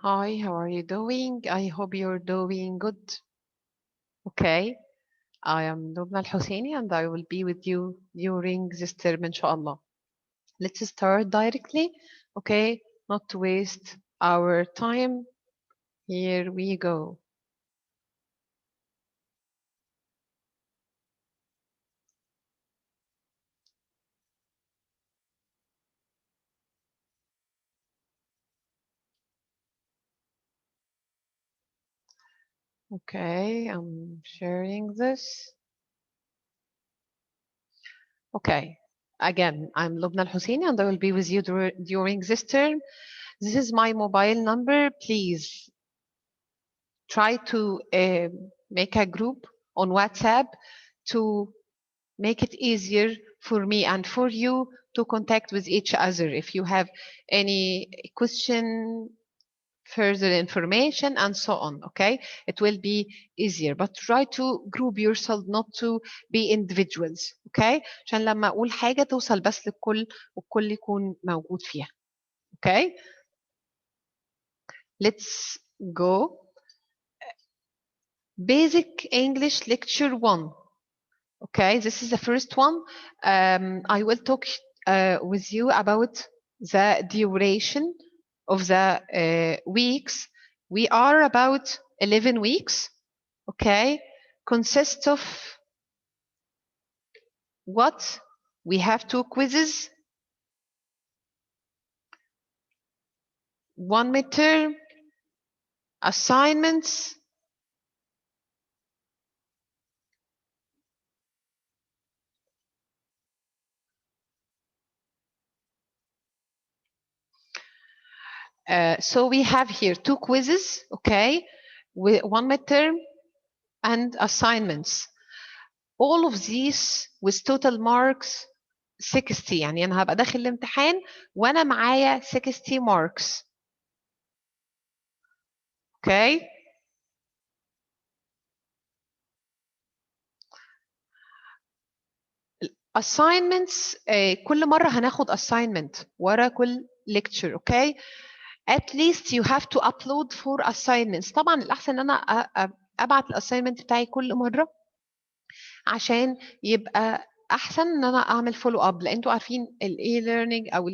Hi, how are you doing? I hope you're doing good. Okay, I am Lubna Al-Husseini and I will be with you during this term, inshallah. Let's start directly, okay? Not to waste our time. Here we go. Okay, I'm sharing this. Okay, again, I'm Lubna Al-Husseini and I will be with you during this term. This is my mobile number. Please try to make a group on WhatsApp to make it easier for me and for you to contact with each other. If you have any question, further information, and so on, okay? It will be easier. But try to group yourself, not to be individuals, okay? عشان لما أقول حاجة توصل بس للكل والكل يكون موجود فيها, okay? Let's go. Basic English Lecture 1. Okay, this is the first one. I will talk with you about the duration of the weeks. We are about 11 weeks. Okay, consists of what? We have 2 quizzes, 1 midterm, assignments, so we have here 2 quizzes, okay, with 1 midterm and assignments. All of these with total marks 60. يعني أنا هبقى داخل الامتحان وأنا معايا 60 marks. Okay. Assignments كل مرة هناخد assignment ورا كل lecture. Okay. At least you have to upload 4 assignments. طبعا الأحسن إن أنا أبعت الassignment بتاعي كل مرة عشان يبقى احسن ان انا اعمل فولو اب, لان انتوا عارفين الاي ليرنينج او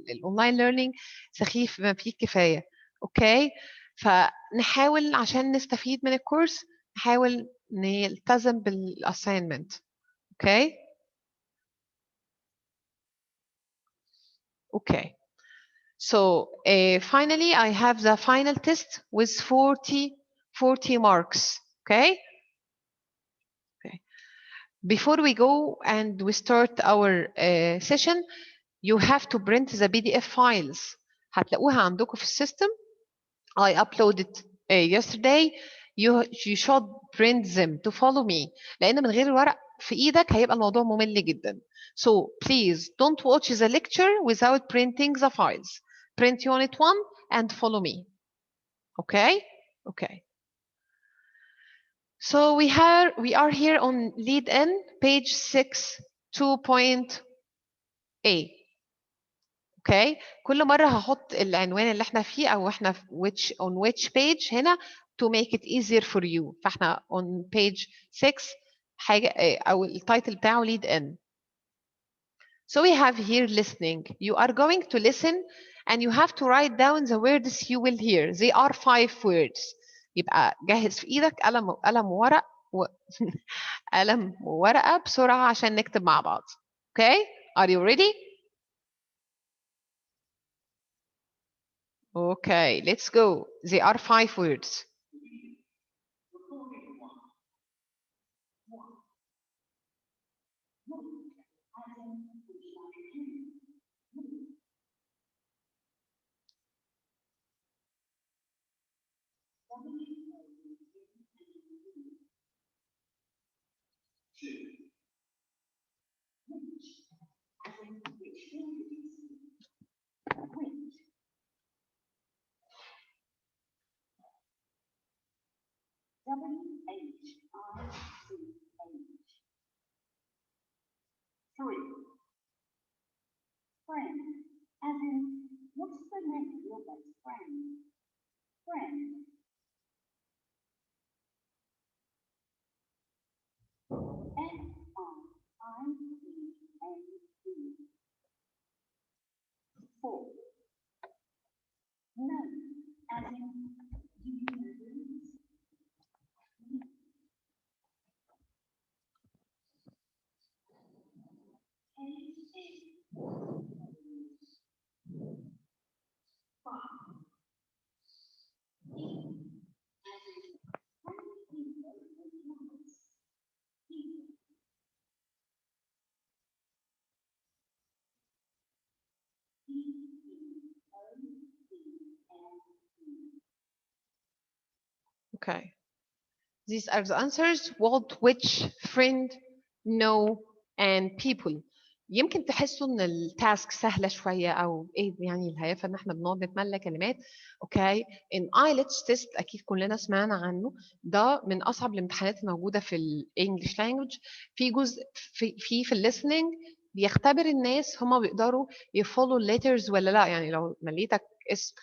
الاونلاين ليرنينج سخيف ما فيه كفايه. اوكي, فنحاول عشان نستفيد من الكورس نحاول نلتزم بالاساينمنت. اوكي اوكي. So finally I have the final test with 40 marks. Okay. Before we go and we start our session, you have to print the PDF files. هتلاقوها عندكم في السيستم. I uploaded yesterday. You should print them to follow me. لأن من غير الورق في إيدك هيبقى الموضوع ممل جدا. So please don't watch the lecture without printing the files. Print unit 1 and follow me. Okay? Okay. So we are here on lead in page 6 2.a. اوكي, كل مره هحط العنوان اللي احنا فيه او احنا في which page هنا to make it easier for you. فاحنا on page 6 حاجه او التايتل بتاعه lead in. So we have here listening. You are going to listen and you have to write down the words you will hear. They are 5 words. يبقى جهز في ايدك قلم وورق قلم وورقه بسرعه عشان نكتب مع بعض. Okay, are you ready? Okay, let's go. They are 5 words. Friend, as in, what's the name of your best friend? Okay. These are the answers. What, which, friend, no, and people. يمكن تحسوا ان التاسك سهله شويه او ايه يعني الهيافه ان احنا بنقعد نتملى كلمات. اوكي. ان ايلتس تيست اكيد كلنا سمعنا عنه. ده من اصعب الامتحانات الموجوده في الانجليش لانجوج. في جزء في الليسننج بيختبر الناس هما بيقدروا يفولو الليترز ولا لا. يعني لو مليتك اسم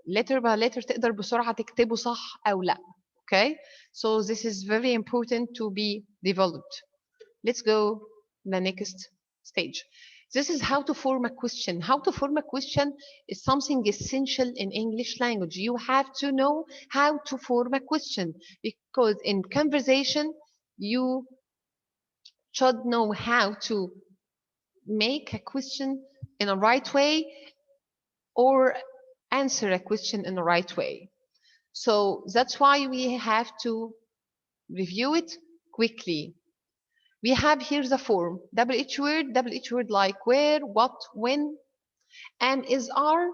لتر باي لتر تقدر بسرعه تكتبه صح او لا. Okay, so this is very important to be developed. Let's go the next stage. This is how to form a question. How to form a question is something essential in English language. You have to know how to form a question because in conversation you should know how to make a question in a right way or answer a question in the right way. So that's why we have to review it quickly. We have here the form. WH word like where, what, when. Am is are.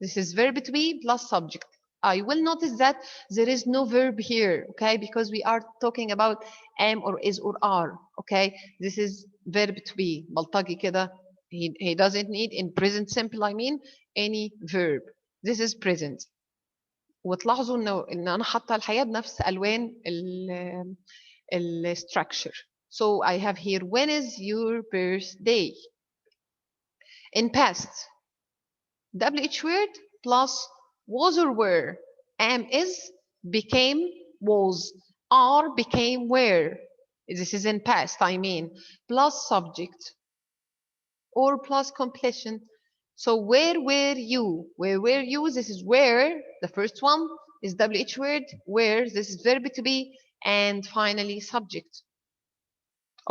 This is verb to be plus subject. I will notice that there is no verb here, okay, because we are talking about am or is or are, okay. This is verb to be. بلطجي كده. He doesn't need in present simple, I mean, any verb. This is present. وتلاحظوا ان انا حاطه الحقيقه بنفس الوان structure. So I have here when is your birthday. In past, WH word plus was or were. Am is became was. Are became were. This is in past, I mean. Plus subject or plus completion. So where were you? Where were you? This is where. The first one is WH word. Where. This is verb to be. And finally subject.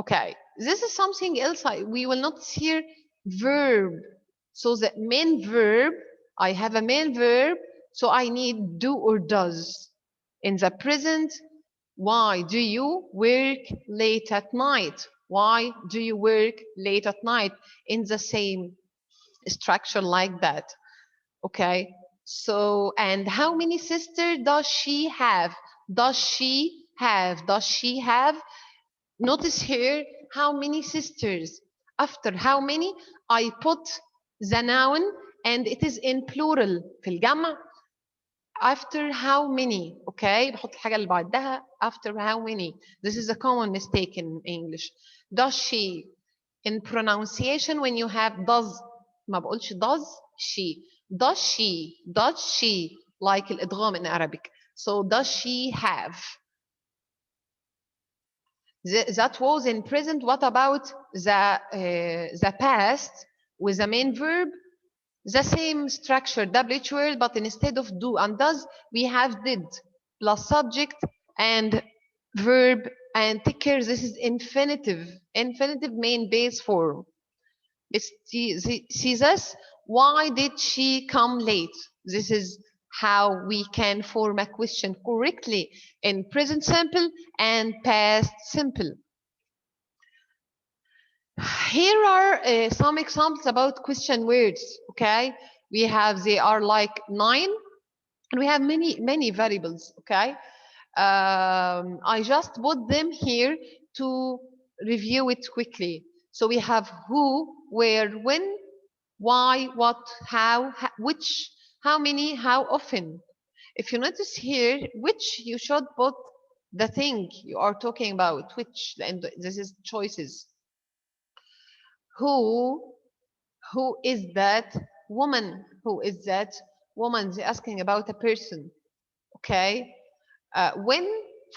Okay. This is something else. We will not here verb. So the main verb, I have a main verb. So I need do or does. In the present, why do you work late at night? Why do you work late at night? In the same structure like that. Okay. So, and how many sisters does she have? Does she have? Does she have? Notice here how many sisters. After how many, I put the noun and it is in plural في الجمع. After how many, okay. بحط الحاجة اللي بعدها after how many. This is a common mistake in English. Does she? In pronunciation when you have does ما بقولش does she. Does she? Does she? Like الإدغام in Arabic. So does she have? That was in present. What about the past with the main verb? The same structure, WH word, but instead of do and does, we have did plus subject and verb and take care. This is infinitive main base form. See this? Why did she come late? This is how we can form a question correctly in present simple and past simple. Here are some examples about question words. Okay, we have they are like 9, and we have many variables. Okay, I just put them here to review it quickly. So we have who, where, when, why, what, how, which, how many, how often. If you notice here, which you should put the thing you are talking about, which, and this is choices. Who is that woman? Who is that woman? They're asking about a person. okay? When,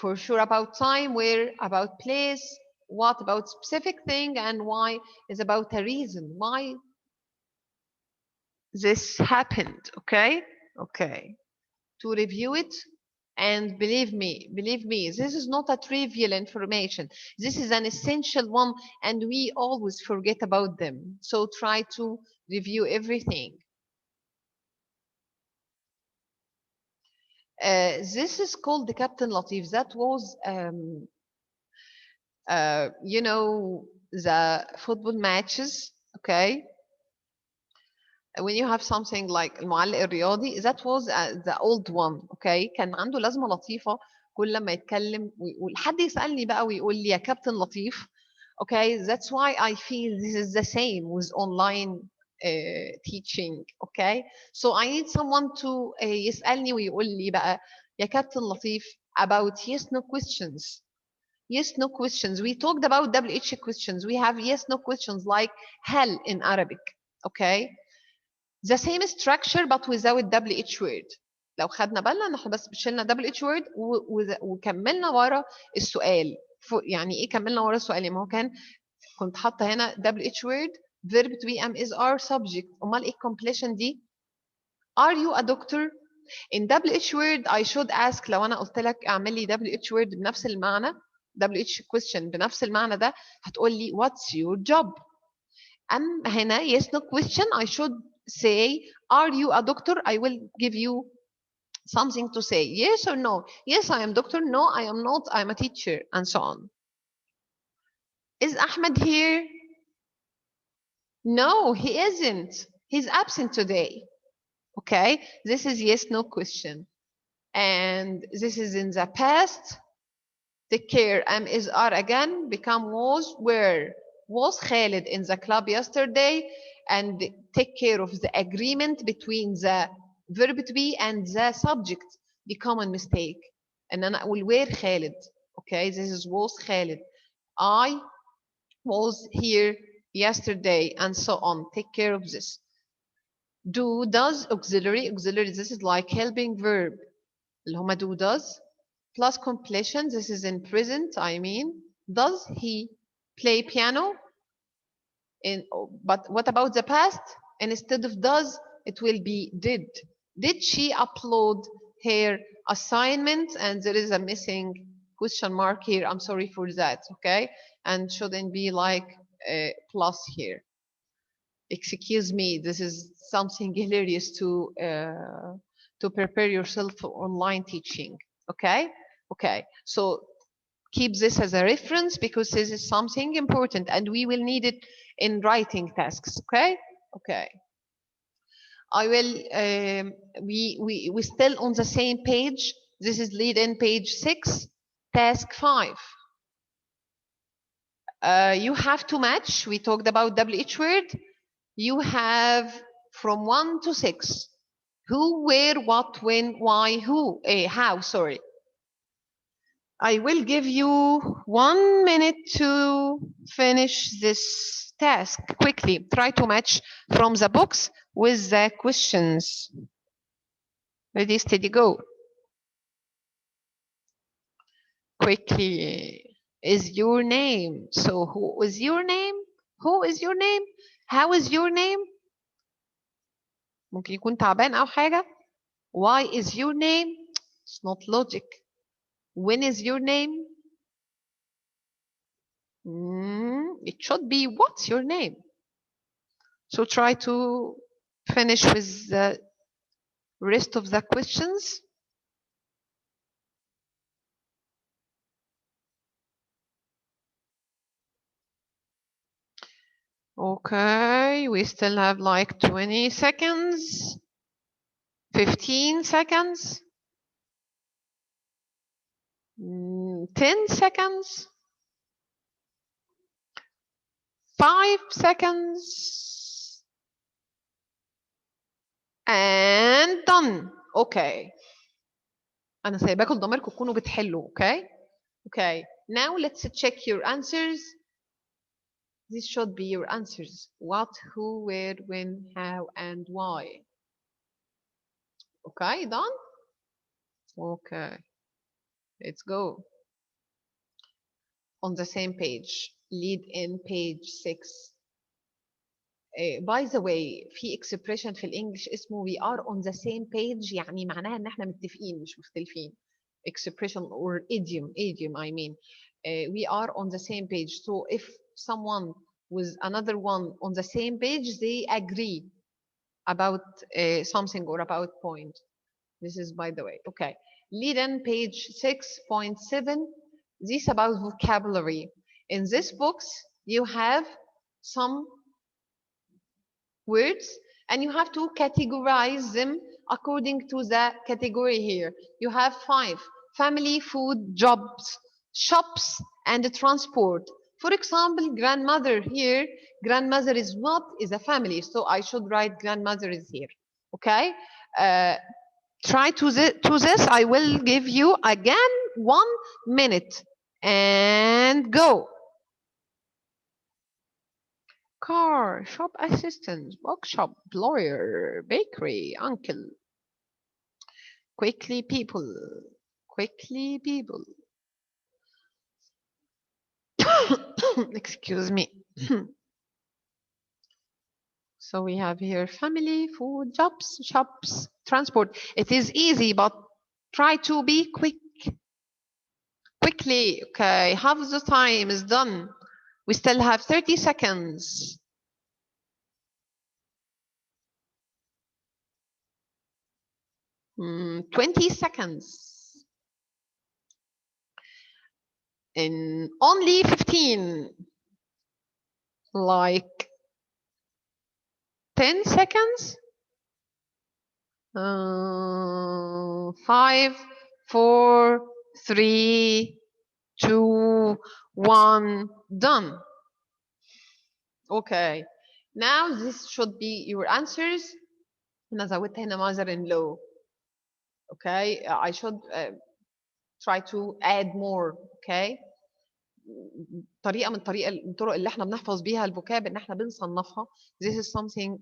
for sure, about time, where, about place, what, about specific thing, and why is about a reason why this happened, okay? Okay. To review it, and believe me, this is not a trivial information. This is an essential one, and we always forget about them. So try to review everything. This is called the Captain Latif. That was, you know, the football matches, okay? When you have something like المعلق الرياضي, that was the old one, okay? كان عنده لازمة لطيفة كل ما يتكلم ويقول حد يسألني بقى ويقول لي يا كابتن لطيف, okay? That's why I feel this is the same with online teaching, okay? So I need someone to يسألني ويقول لي بقى يا كابتن لطيف about yes no questions. Yes no questions. We talked about WH questions. We have yes no questions like هل in Arabic, okay? The same structure but without WH word. لو خدنا بالنا ان احنا بس شلنا WH word وكملنا ورا السؤال. يعني ايه كملنا ورا السؤال؟ ما هو كنت حاطه هنا WH word verb to be am is are subject. امال ايه completion دي؟ Are you a doctor? In WH word I should ask. لو انا قلت لك اعمل لي WH word بنفس المعنى, WH question بنفس المعنى ده, هتقول لي what's your job? هنا yes no question I should say are you a doctor? I will give you something to say, yes or no. Yes, I am doctor. No, I am not. I'm a teacher, and so on. Is Ahmed here? No, he isn't. He's absent today. Okay, this is yes no question, and this is in the past. Take care. Am is are again become was. Where was Khalid in the club yesterday? And take care of the agreement between the verb to be and the subject. The common mistake. And then I will wear Khalid. Okay, this is was Khalid. I was here yesterday, and so on. Take care of this. Do, does, auxiliary. Auxiliary, this is like helping verb. اللي هما do, does. Plus completion, this is in present, I mean. Does he play piano? But what about the past? Instead of does, it will be did. Did she upload her assignment? And there is a missing question mark here. I'm sorry for that, okay? And shouldn't be like a plus here. Excuse me, this is something hilarious to prepare yourself for online teaching, okay? Okay, so keep this as a reference because this is something important and we will need it in writing tasks, okay? Okay. I will, we still on the same page. This is lead in page 6, task 5. You have to match. We talked about WH word. You have from 1 to 6. Who, where, what, when, why, who, how, sorry. I will give you 1 minute to finish this task quickly. Try to match from the books with the questions. Ready, steady, go. Quickly. Is your name? So who is your name? Who is your name? How is your name? ممكن يكون تعبان أو حاجة. Why is your name? It's not logic. When is your name? It should be what's your name? So try to finish with the rest of the questions. Okay, we still have like 20 seconds, 15 seconds, 10 seconds, 5 seconds, and done. Okay. أنا سايباكم ضميركم تكونوا بتحلوا. Okay. Okay. Now let's check your answers. This should be your answers. What, who, where, when, how, and why. Okay, done? Okay, let's go. On the same page, lead in page 6. By the way, في expression في الانجليش اسمه we are on the same page، يعني معناها ان احنا متفقين مش مختلفين. Expression or idiom I mean. We are on the same page. So if someone with another one on the same page, they agree about something or about point. This is by the way. Okay. Lead in page 6.7. This about vocabulary. In this books, you have some words and you have to categorize them according to the category here. You have 5: family, food, jobs, shops, and transport. For example, grandmother here, grandmother is what? Is a family. So I should write grandmother is here. Okay? Try to this. I will give you again 1 minute and go. Car, shop assistant, bookshop, lawyer, bakery, uncle. Quickly, people. Quickly, people. Excuse me. So we have here family, food, jobs, shops, transport. It is easy, but try to be quick. Quickly. Okay, half the time is done. We still have 30 seconds. Mm, 20 seconds. In only 15. Like 10 seconds. 5, 4, 3, 2, 1, done. Okay. Now this should be your answers. أنا زودت هنا mother-in-law. Okay. I should try to add more. Okay. طريقة من الطرق اللي احنا بنحفظ بيها الفوكاب ان احنا بنصنفها. This is something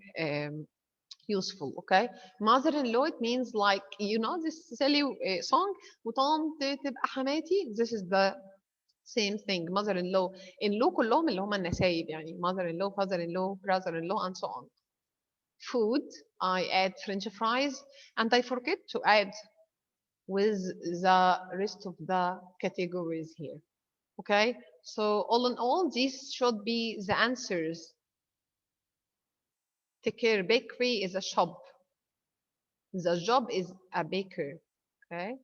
useful. Okay. Mother-in-law, it means like, you know this silly song, وطنط تبقى حماتي. This is the same thing. Mother-in-law. In-law كلهم اللي هم النسايب يعني mother-in-law, father-in-law, brother-in-law, and so on. Food, I add French fries, and I forget to add with the rest of the categories here. Okay, so all in all, these should be the answers. Take care. Bakery is a shop. The job is a baker. Okay.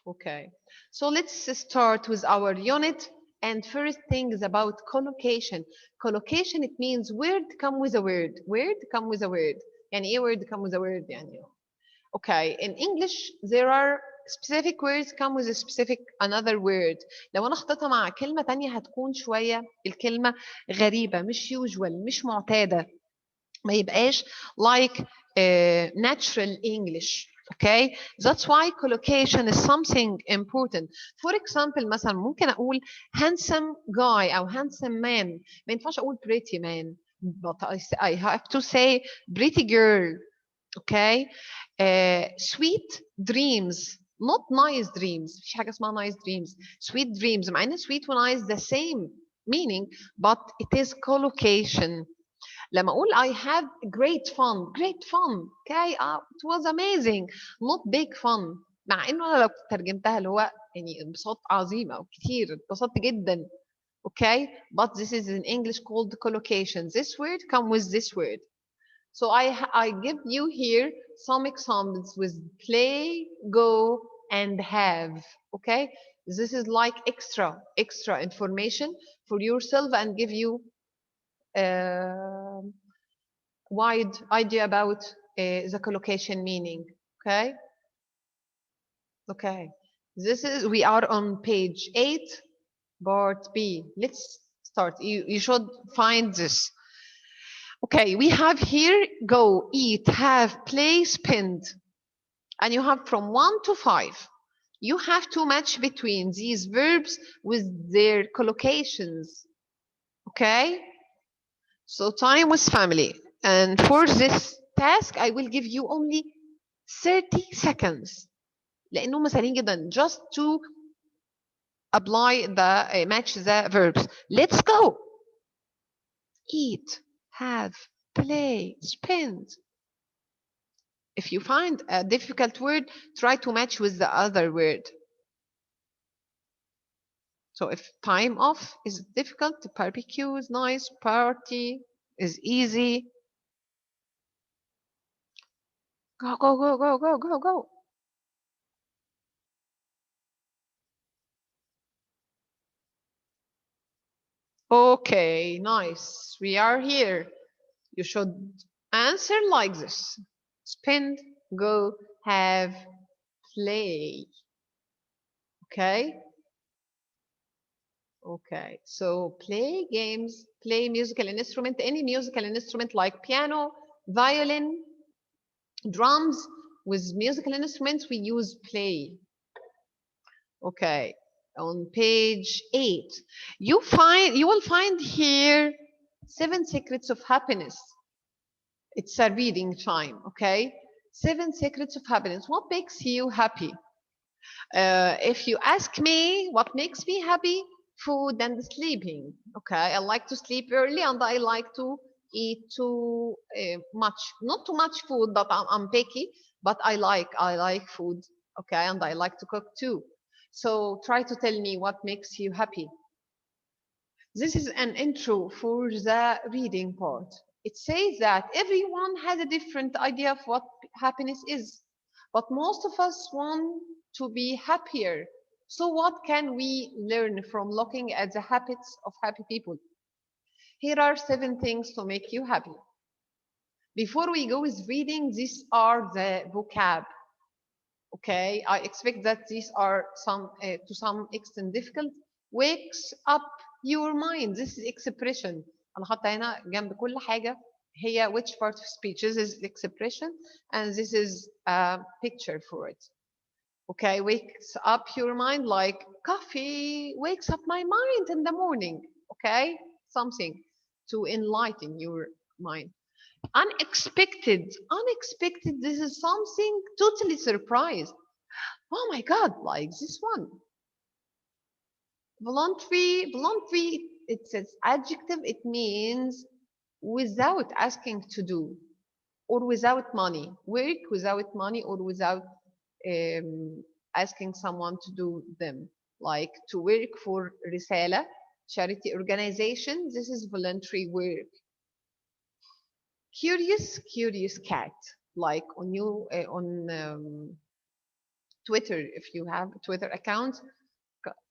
Okay. So let's start with our unit. And first thing is about collocation. Collocation, it means word come with a word. Word come with a word. يعني إيه word come with a word يعني. Okay. In English, there are specific words come with a specific another word. لو أنا حطيتها مع كلمة تانية هتكون شوية الكلمة غريبة، مش usual، مش معتادة. ما يبقاش like natural English. Okay, that's why collocation is something important. For example, مثلا ممكن أقول handsome guy أو handsome man. ما ينفعش أقول pretty man, but I have to say pretty girl. Okay, sweet dreams, not nice dreams. مفيش حاجة اسمها nice dreams. Sweet dreams. مع إن sweet و nice the same meaning, but it is collocation. لما أقول I had great fun. Okay, it was amazing. Not big fun. مع إنه أنا لو ترجمتها اللي هو يعني انبساط عظيم أو كتير انبسطت جدا. Okay, but this is in English called collocation. This word come with this word. So I give you here some examples with play, go, and have. Okay, this is like extra information for yourself and give you wide idea about the collocation meaning. Okay. Okay. This is, we are on page 8, part B. Let's start. You should find this. Okay, we have here go, eat, have, play, spend. And you have from 1 to 5. You have to match between these verbs with their collocations. Okay? So time with family. And for this task, I will give you only 30 seconds. لأنهم سهلين جدا. just to apply the match the verbs. Let's go. Eat, have, play, spend. If you find a difficult word, try to match with the other word. So if time off is difficult, barbecue is nice, party is easy. Go, go, go, go, go, go, go. Okay, nice. We are here. You should answer like this. Spend, go, have, play. Okay? Okay, so play games, play musical instrument, any musical instrument like piano, violin, drums. With musical instruments, we use play. Okay, on page 8, you will find here 7 secrets of happiness. It's a reading time, okay? 7 secrets of happiness. What makes you happy? If you ask me what makes me happy, food and sleeping. Okay, I like to sleep early and I like to eat too much, not too much food, but I'm picky. But I like food. Okay, and I like to cook too. So try to tell me what makes you happy. This is an intro for the reading part. It says that everyone has a different idea of what happiness is, but most of us want to be happier. So, what can we learn from looking at the habits of happy people? Here are 7 things to make you happy. Before we go with reading, these are the vocab. Okay, I expect that these are to some extent difficult. Wakes up your mind. This is expression. أنا حاطة هنا جنب كل حاجة هي which part of speech. This is expression and this is a picture for it. Okay, wakes up your mind like coffee wakes up my mind in the morning. Okay, something to enlighten your mind. Unexpected. Unexpected. This is something totally surprised. Oh my God, like this one. Voluntary. Voluntary, it says adjective. It means without asking to do or without money. Work without money or without asking someone to do them. Like to work for Risala, charity organization. This is voluntary work. Curious, curious cat. Like on you on Twitter, if you have a Twitter account,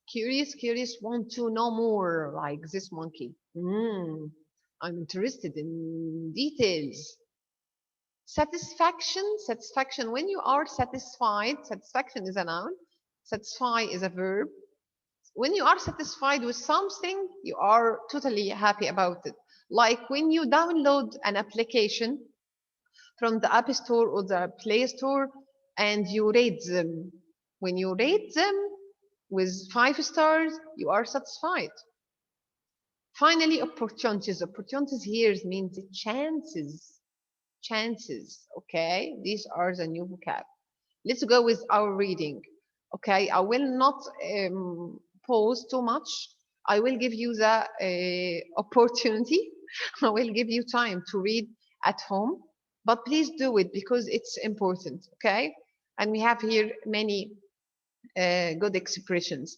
curious, curious, want to know more, like this monkey. I'm interested in details. Satisfaction, satisfaction. When you are satisfied, satisfaction is a noun, satisfy is a verb. When you are satisfied with something, you are totally happy about it. Like when you download an application from the App Store or the Play Store and you rate them. When you rate them with 5 stars, you are satisfied. Finally, opportunities. Opportunities here means chances. Chances, okay? These are the new vocab. Let's go with our reading. Okay, I will not pause too much. I will give you the opportunity. I will give you time to read at home, but please do it because it's important, okay? And we have here many good expressions.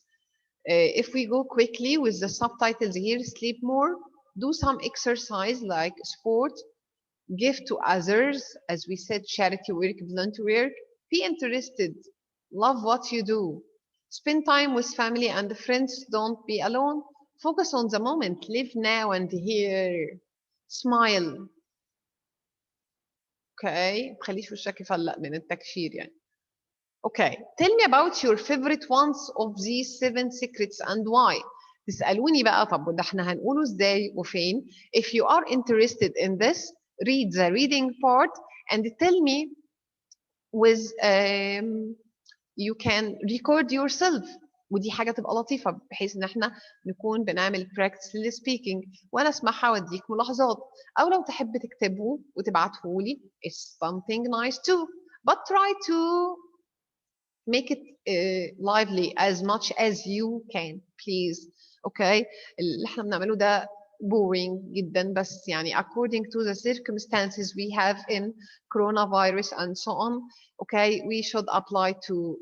If we go quickly with the subtitles here, sleep more, do some exercise like sport, give to others, as we said, charity work, volunteer work, be interested, love what you do, spend time with family and friends, don't be alone, focus on the moment, live now and here, smile. Okay, خليش وشك يفلق من التكشير يعني. Okay, tell me about your favorite ones of these 7 secrets and why. تسألوني بقى طب وده احنا هنقوله ازاي وفين. If you are interested in this, read the reading part and tell me with you can record yourself. ودي حاجة تبقى لطيفة بحيث ان احنا نكون بنعمل practice للسبيكينج وانا اسمعها واديك ملاحظات او لو تحب تكتبه وتبعته لي it's something nice too but try to make it lively as much as you can please. okay. اللي احنا بنعمله ده boring جدا، بس يعني according to the circumstances we have in coronavirus and so on. okay, we should apply to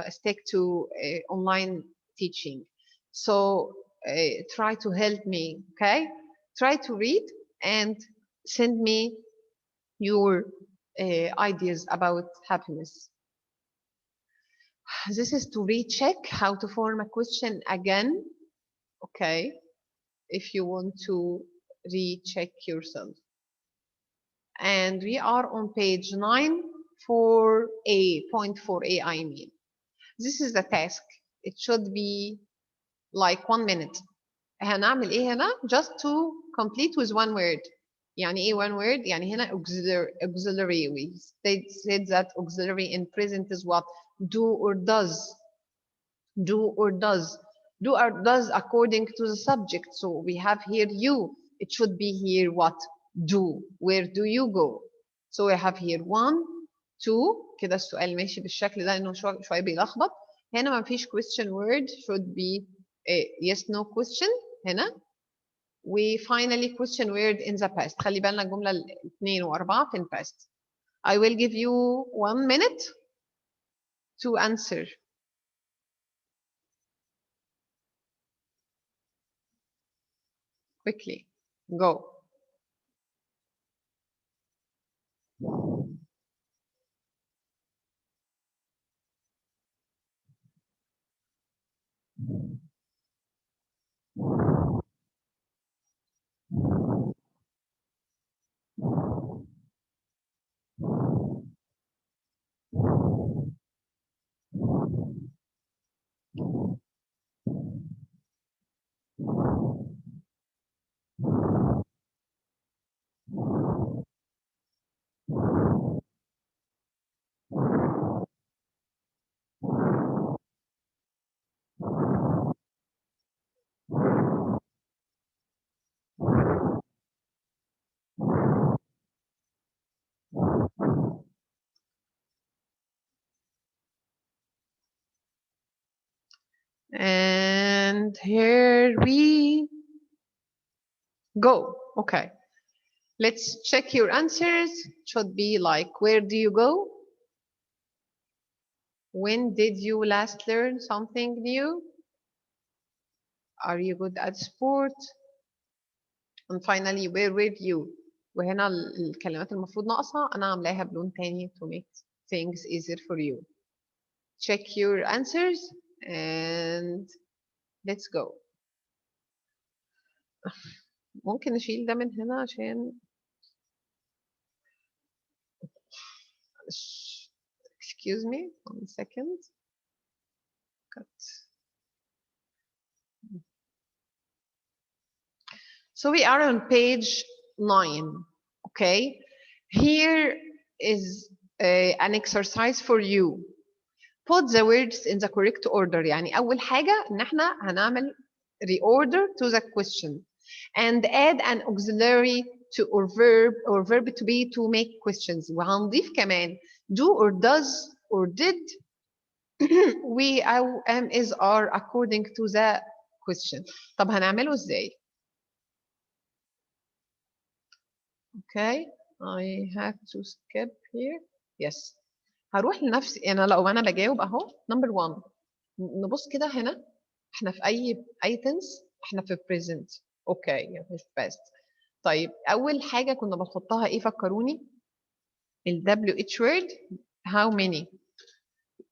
stick to online teaching. So try to help me. okay, try to read and send me your ideas about happiness. This is to recheck how to form a question again. okay, if you want to recheck yourself. And we are on page 9 4a, point 4a I mean. This is the task. It should be like 1 minute. هنعمل ايه هنا؟ Just to complete with one word. يعني ايه one word؟ يعني هنا auxiliary. We said that auxiliary in present is what? Do or does. Do or does. Do or does according to the subject. So we have here you. It should be here what? Do. Where do you go? So we have here 1 2. كده السؤال ماشي بالشكل ده انه شويه بيلخبط. هنا ما فيش question word. should be yes no question هنا. و finally question word in the past. خلي بالنا الجمله 2 و4 في past. I will give you 1 minute to answer. Quickly go. And here we go. Okay, let's check your answers. Should be like, where do you go? When did you last learn something new? Are you good at sport? And finally, where were you? وهنا الكلمات المفروض ناقصة أنا عاملاها بلون تاني to make things easier for you. Check your answers and let's go. ممكن نشيل ده من هنا عشان excuse me 1 second. Cut. So we are on page 9. Okay, here is an exercise for you. Put the words in the correct order. يعني أول حاجة إن إحنا هنعمل reorder to the question and add an auxiliary to or verb to be to make questions. وهنضيف كمان do or does or did we am is are according to the question. طب هنعمله ازاي؟ Okay, I have to skip here. Yes. هروح لنفسي انا لو انا بجاوب اهو number 1. نبص كده هنا احنا في اي tense احنا في present. اوكي مش past. طيب اول حاجه كنا بنحطها ايه فكروني؟ ال WH word how many.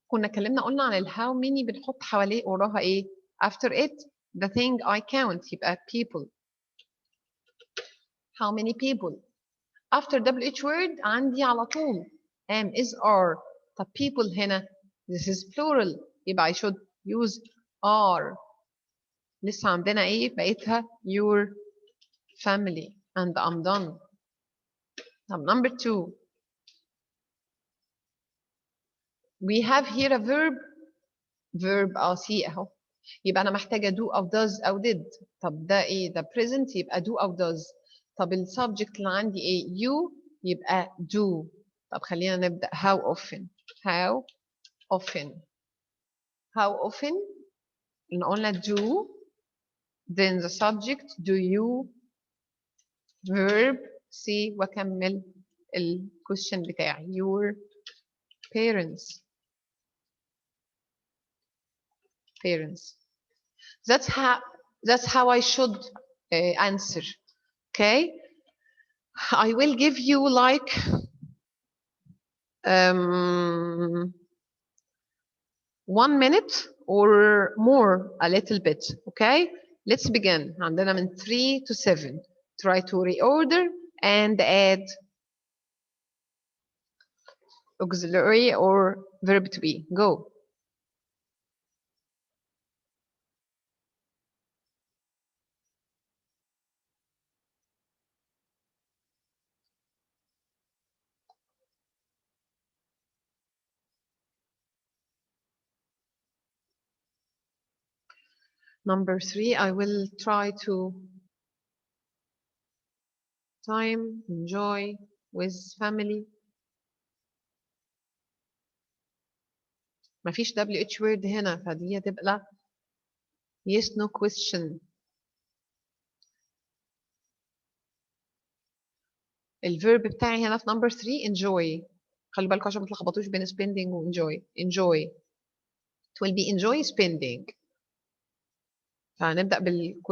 كنا اتكلمنا قلنا عن ال how many بنحط حواليه وراها ايه؟ after it the thing I count يبقى people. How many people. After WH word عندي على طول am is are. طب people هنا this is plural يبقى I should use are. لسه عندنا ايه بقيتها your family and I'm done. طب number 2 we have here a verb see اهو يبقى انا محتاجه do او does او did. طب ده ايه ده present يبقى do او does. طب السبجكت اللي عندي ايه you يبقى do. طب خلينا نبدا how often. how often. How often؟ قلنا do, then the subject do you, verb see وأكمل ال question بتاعي your parents. That's how I should answer. Okay, I will give you like 1 minute or more a little bit. Okay, let's begin. عندنا من 3 to 7. Try to reorder and add auxiliary or verb to be. Go. Number 3, I will try to time, enjoy with family. مفيش WH word هنا فدي هتبقى yes no question. الفيرب بتاعي هنا في number 3 enjoy. خلي بالكم عشان ما تلخبطوش بين spending و enjoy. Enjoy. It will be enjoy spending. فهنبدأ بال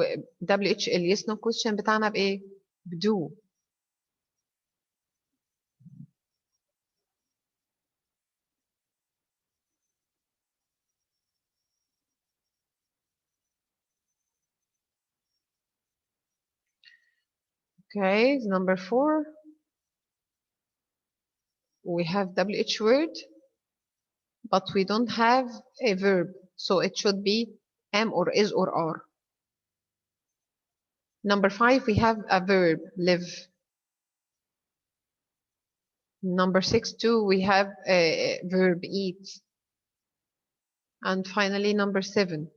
WH ال yes no question بتاعنا بإيه؟ بدو. Okay, number 4. We have WH word, but we don't have a verb. So it should be am or is or are. Number 5, we have a verb, live. Number 6, too, we have a verb, eat. And finally, number 7.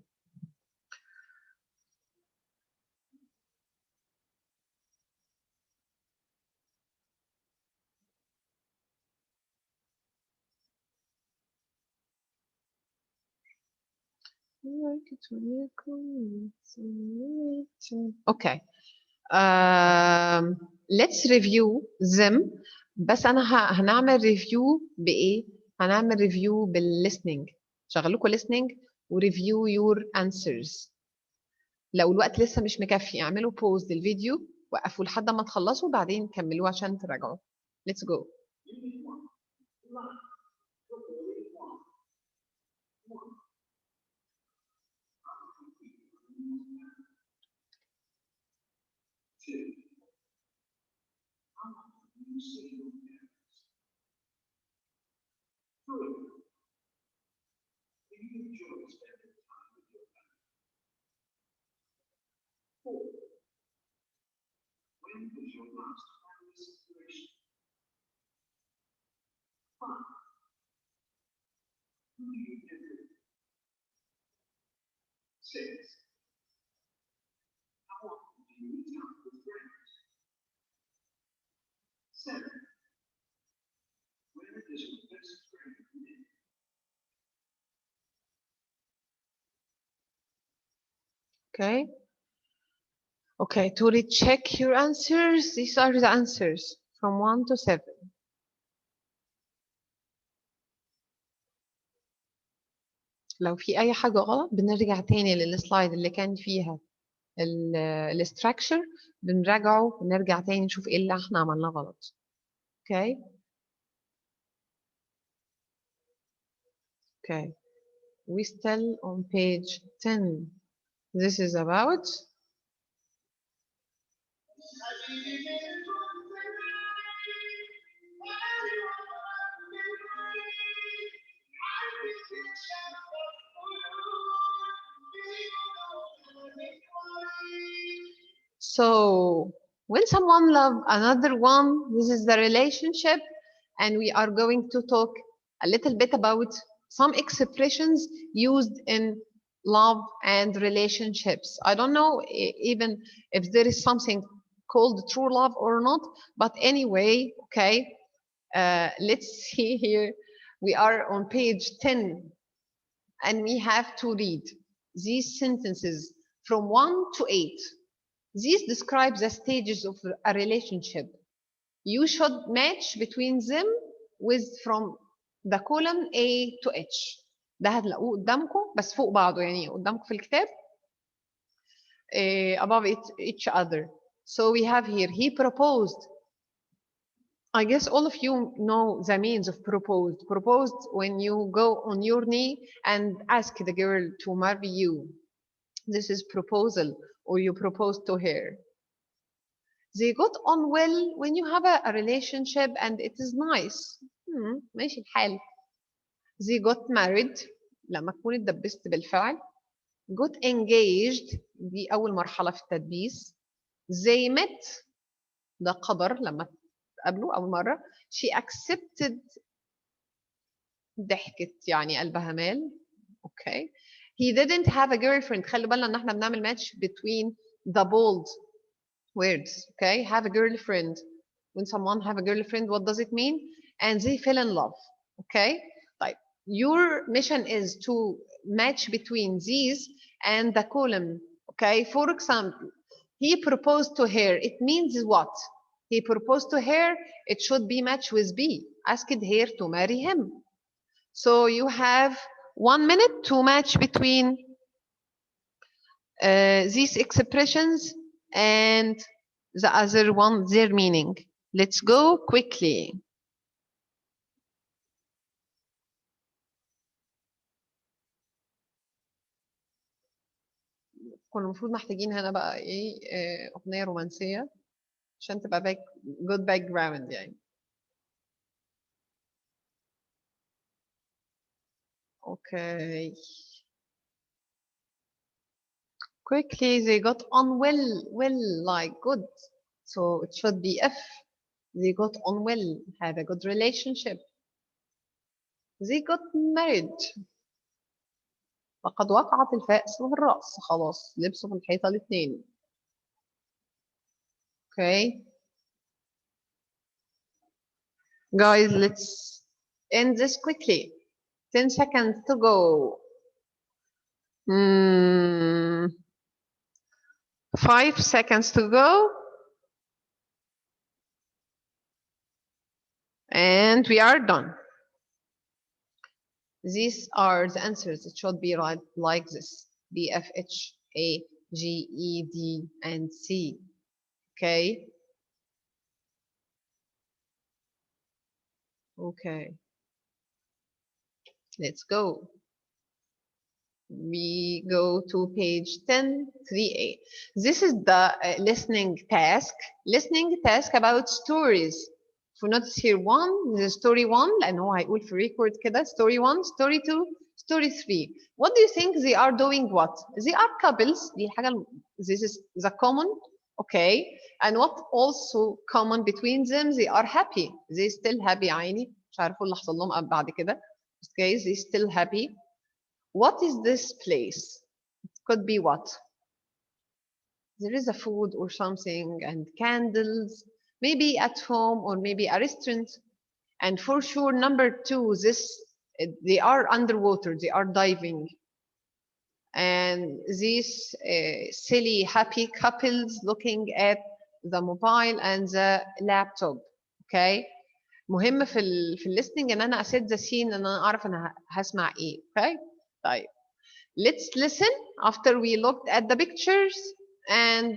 Okay. Let's review them. بس أنا هنعمل review بإيه؟ هنعمل review بالlistening. شغلوكوا listening ورeview your answers. لو الوقت لسه مش مكفي اعملوا pause للفيديو وقفوا لحد ما تخلصوا بعدين كملوه عشان تراجعوا. Let's go. Okay. Okay, to recheck your answers, these are the answers from 1 to 7. لو في أي حاجة غلط بنرجع تاني للسلايد اللي كان فيها الاستراكشر بنراجعه ونرجع تاني نشوف ايه اللي احنا عملناه غلط. Okay. Okay. We still on page 10. This is about so when someone loves another one, this is the relationship, and we are going to talk a little bit about some expressions used in love and relationships. I don't know even if there is something called true love or not, but anyway, okay, let's see here We are on page 10 and we have to read these sentences from 1 to 8. These describe the stages of a relationship. You should match between them with from the column A to H. ده هتلاقوه قدامكم بس فوق بعضه يعني قدامكم في الكتاب above each other. So we have here, he proposed. I guess all of you know the means of proposed. Proposed when you go on your knee and ask the girl to marry you. This is proposal, or you propose to her. They got on well when you have a relationship and it is nice. ماشي الحال. They got married لما تكون اتدبست بالفعل. Got engaged دي أول مرحلة في التدبيس. They met ده قدر لما تقابلوا أول مرة. She accepted ضحكت يعني قلبها مال. Okay. He didn't have a girlfriend. خلوا بالنا إن احنا بنعمل match between the bold words. Okay. Have a girlfriend. When someone have a girlfriend, what does it mean? And they fell in love. Okay. طيب. Your mission is to match between these and the column. Okay. For example, he proposed to her. It means what? He proposed to her. It should be matched with B. Asked her to marry him. So you have 1 minute to match between these expressions and the other one, their meaning. Let's go quickly. كنا المفروض محتاجين هنا بقى ايه اغنيه رومانسيه عشان تبقى good background يعني. Okay. Quickly, they got on well, like good. So it should be F. They got on well, had a good relationship. They got married. فقد وقعت الفأس والرأس. خلاص لبسوا في الحيطة الاثنين. Okay. Guys, let's end this quickly. 10 seconds to go. 5 seconds to go. And we are done. These are the answers. It should be right like this. B, F, H, A, G, E, D, and C. Okay. Okay. Let's go. We go to page 10, 3A. This is the listening task. Listening task about stories. If you notice here 1, this is story 1 لأن هو هيقول في record كده story 1, story 2, story 3. What do you think they are doing what? They are couples. دي حاجة this is the common. Okay. And what also common between them? They are happy. They still happy عيني. مش عارفوا اللي حصل لهم بعد كده. Okay. They still happy. What is this place? It could be what? There is a food or something and candles, maybe at home or maybe a restaurant. And for sure, number 2, they are underwater, they are diving. And these silly, happy couples looking at the mobile and the laptop. Okay. مهم في listening ان انا اسيت the scene ان انا اعرف انا هسمع ايه. Okay. طيب. Let's listen after we looked at the pictures and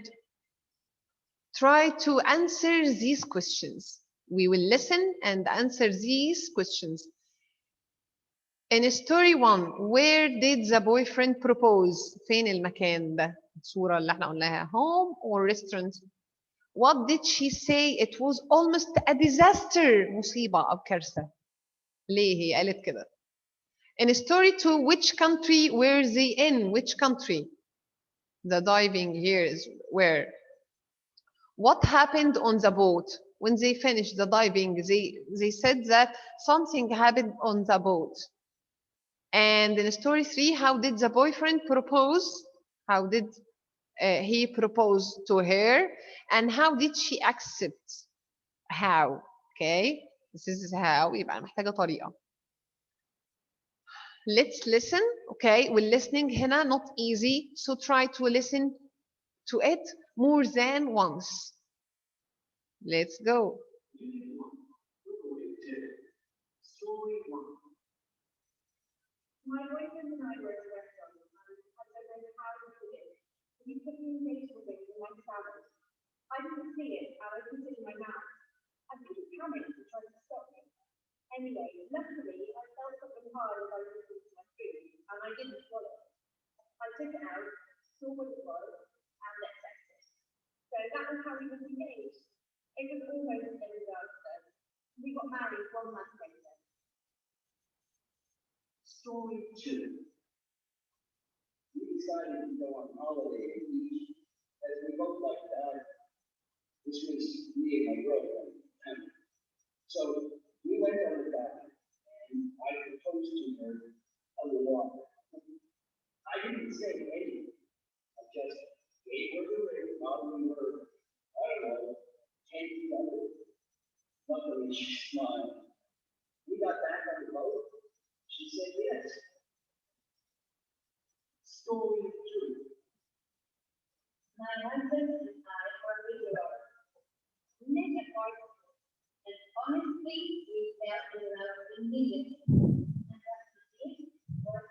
try to answer these questions. We will listen and answer these questions. In story 1, where did the boyfriend propose? فين المكان ده؟ الصورة اللي احنا قلناها home or restaurant? What did she say? It was almost a disaster. مصيبة أو كارثة. ليه هي قالت كده؟ In story 2, which country were they in? Which country? The diving here is where? What happened on the boat? When they finished the diving, they said that something happened on the boat. And in story 3, how did the boyfriend propose? How did he propose to her? And how did she accept? How? Okay? This is how. يبقى محتاجة طريقة. Let's listen. Okay, well, listening هنا not easy, so try to listen to it more than once. Let's go. My boyfriend and I were at a restaurant and I said, how to do it. We put in facial things in my salad. I didn't see it and I put it in my mouth. I think he panicked and tried to stop me. Anyway, luckily I felt something hard as I was listening to my food and I didn't swallow it. I took it out, saw what it was, and let's it. So that was how we were engaged. It was almost a disaster. We got married 1 month later. Story 2. We decided to go on holiday at the beach as we both liked to have. This was me and my girlfriend. So we went on the dock and I proposed to her on the water. I didn't say anything. I just gave her the ring while we were, I don't know, 10 feet under. Luckily, she smiled. We got back on the boat. She said yes. Story 2. My husband and I are together. We made a partnership, and honestly, we fell in love immediately. And that's the case, or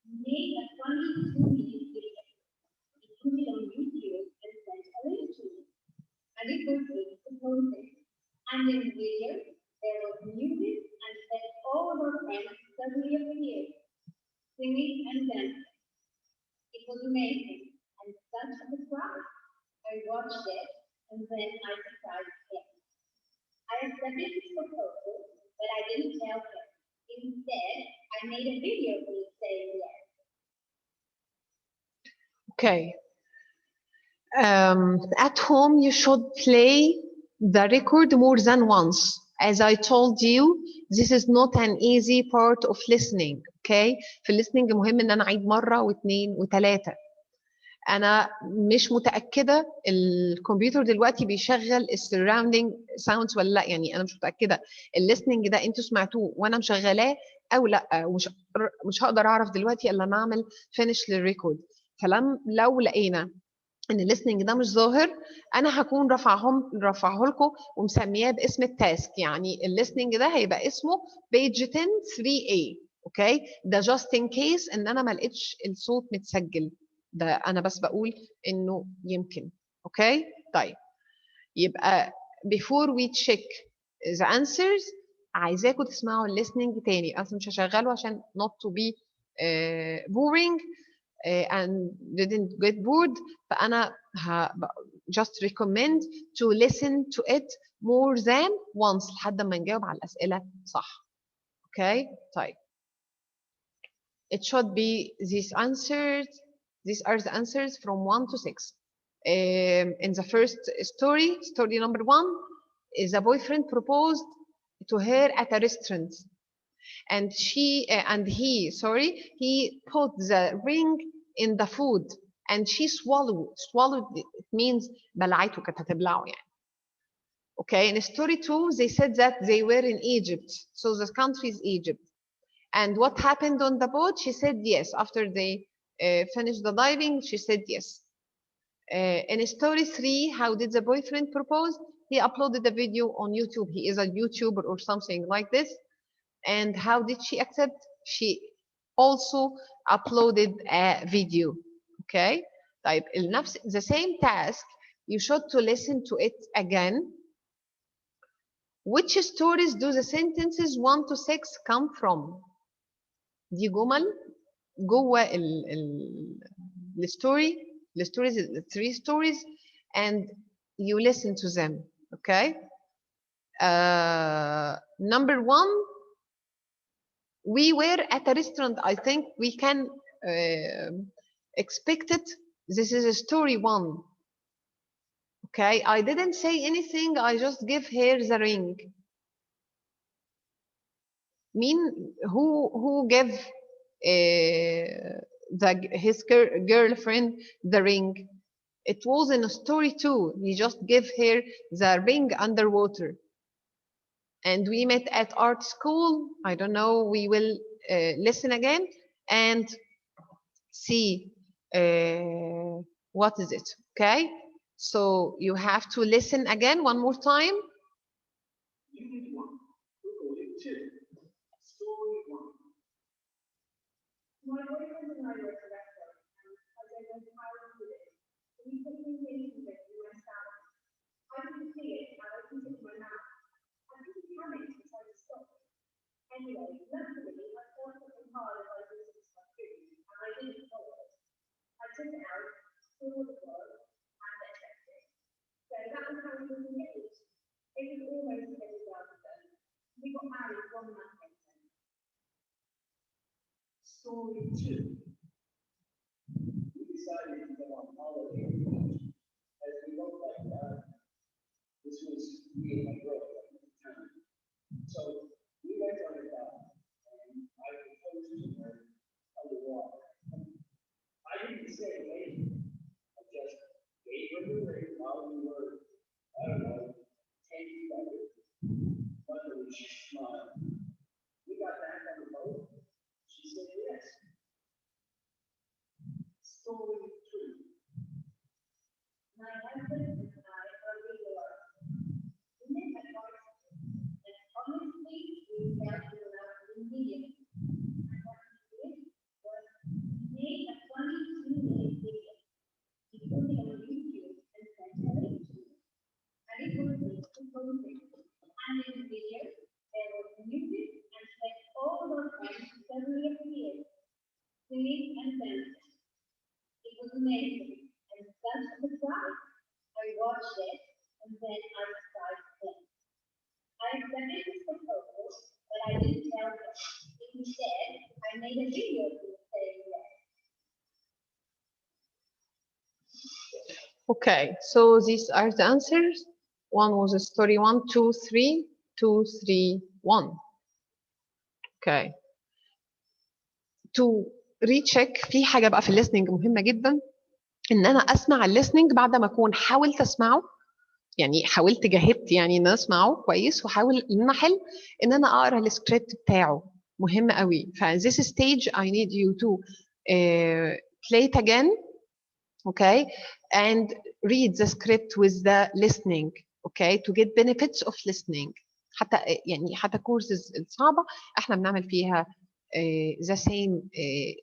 made a funny 2-minute video. It put it on YouTube and sent a link to it. And it was good to post it. And in the video, there was music and then all of our friends suddenly appeared, singing and dancing. It was amazing and such a surprise. I watched it and then I decided yes. I accepted his proposal, but I didn't tell him. Instead, I made a video for him saying yes. Okay. At home, you should play the record more than once. As I told you, this is not an easy part of listening. Okay. في listening مهم ان انا اعيد مرة واثنين وثلاثة. انا مش متأكدة الكمبيوتر دلوقتي بيشغل surrounding sounds ولا لا، يعني انا مش متأكدة listening ده انتوا سمعتوه وانا مشغلاه او لا، ومش مش هقدر اعرف دلوقتي الا ما اعمل finish للريكورد. فلو لقينا ان listening ده مش ظاهر، انا هكون رافعه لكم ومسمياه باسم التاسك. يعني listening ده هيبقى اسمه page 10 3A. اوكي، ده just in case ان انا ما لقيتش الصوت متسجل، ده انا بس بقول انه يمكن. اوكي طيب، يبقى before we check the answers عايزاكم تسمعوا listening تاني. انا مش هشغله عشان not to be boring and didn't get bored. فأنا just recommend to listen to it more than once لحد ما نجاوب على الأسئلة صح. Okay طيب، it should be these answers. These are the answers from 1 to 6. In the first story number 1 is a boyfriend proposed to her at a restaurant, and he put the ring in the food and she swallowed it. It means بلعته، كانت هتبلعه يعني. Okay, in story 2 they said that they were in Egypt, so the country is Egypt. And what happened on the boat? She said yes. After they finished the diving, she said yes. In story 3, how did the boyfriend propose? He uploaded a video on YouTube. He is a YouTuber or something like this. And how did she accept? She also uploaded a video. Okay. طيب the same task, you should to listen to it again. Which stories do the sentences 1 to 6 come from? دي جمل جوه الستوري. The stories is 3 stories and you listen to them. Okay. Number 1, we were at a restaurant. I think we can expect it. This is a story 1. Okay, I didn't say anything. I just give her the ring. Who gave his girlfriend the ring? It was in story 2. He just gave her the ring underwater. And we met at art school. I don't know. We will listen again and see what is it. Okay, so you have to listen again one more time. Unit 1, recording 2, story 1. My boyfriend and I were at a restaurant, and as I went out of it, we put communication with Innistabay. I couldn't see it, and I put it in my mouth. I couldn't panic and try to stop it. Anyway, luckily, I thought something hard as I listened to my food, and I didn't follow it. I took it out, saw the word, and I checked it. So that was how we were engaged. It was almost a little while ago. We got married 1 month later. Story 2. We decided to go on holiday at the beach. As we both like that, this was me and my girlfriend at the time. So we went on a dive, and I proposed to her underwater. I didn't say anything. I just gave her the ring while we were, I don't know, 10 feet under. Finally, she smiled. We got back on the boat. She said yes. Story 3. My husband and I are divorced. We live at Barcelona, and honestly, we felt we were not immediately. And what we did was we made a funny 2-minute video. We put it on YouTube and sent it to it. And it was me proposing. And in the video, there was music, and then all of our friends suddenly appeared, singing and dancing. It was amazing, and such a surprise. I watched it, and then I started playing. I accepted his proposal, but I didn't tell him. Instead, I made a video to say yes. Okay, so these are the answers. One was a story 1, 2, 3, 2, 3, 1. Okay. To recheck في حاجة بقى في الليسننج مهمة جدا، إن أنا أسمع الليسننج بعد ما أكون حاولت أسمعه، يعني حاولت جاهدت يعني إن أنا أسمعه كويس، وحاول إن أنا أحل إن أنا أقرأ السكريبت بتاعه، مهم قوي. ف this stage I need you to play it again, okay, and read the script with the listening, okay, to get benefits of listening. حتى يعني حتى كورسز الصعبة احنا بنعمل فيها the same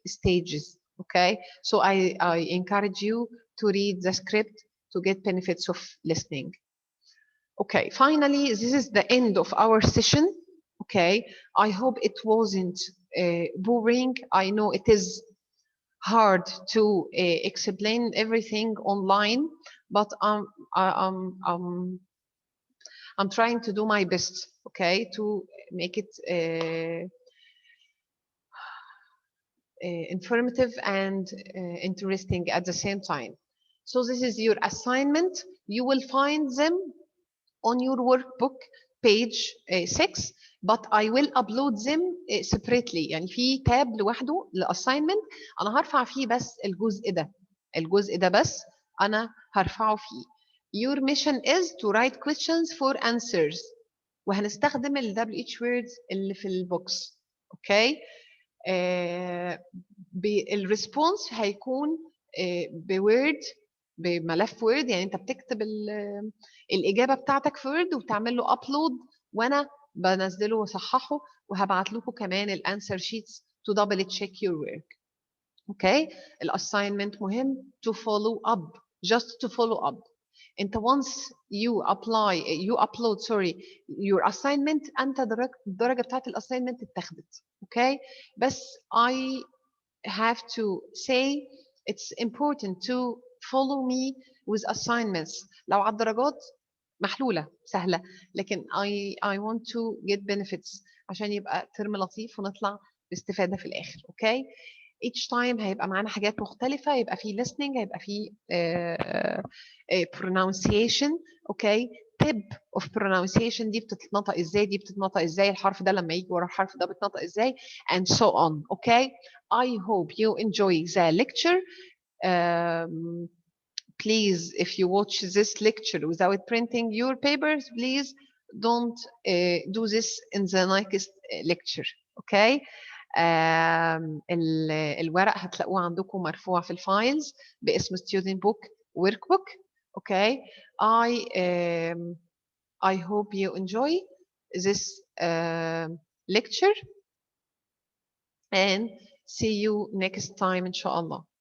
stages, okay. So I encourage you to read the script to get benefits of listening. Okay, finally, this is the end of our session. Okay, I hope it wasn't boring. I know it is hard to explain everything online, but I'm trying to do my best, okay, to make it informative and interesting at the same time. So this is your assignment. You will find them on your workbook page 6, but I will upload them separately. يعني في تاب لوحده للأساينمنت أنا هرفع فيه بس الجزء ده بس أنا هرفعه فيه. Your mission is to write questions for answers وهنستخدم ال WH words اللي في البوكس. اوكي الريسبونس هيكون بوورد بملف وورد، يعني انت بتكتب الاجابه بتاعتك في وورد وتعمل له ابلود وانا بنزله واصححه وهبعت لكم كمان الانسر شيتس to double check your work. اوكي الاساينمنت مهم to follow up, just to follow up. انت once you upload your assignment انت الدرجه بتاعت الاساينمنت اتاخدت. اوكي بس I have to say it's important to follow me with assignments. لو على الدرجات محلولة سهلة، لكن I want to get benefits عشان يبقى ترم لطيف ونطلع باستفادة في الآخر. اوكي each time هيبقى معانا حاجات مختلفة، يبقى في listening، هيبقى في pronunciation. اوكي tip of pronunciation دي بتتنطق ازاي، دي بتتنطق ازاي، الحرف ده لما يجي ورا الحرف ده بتنطق ازاي and so on. okay I hope you enjoy the lecture. Please, if you watch this lecture without printing your papers, please don't do this in the next lecture. Okay الورق هتلاقوه عندكم مرفوع في الفايلز باسم student book workbook. Okay, I hope you enjoy this lecture and see you next time إن شاء الله.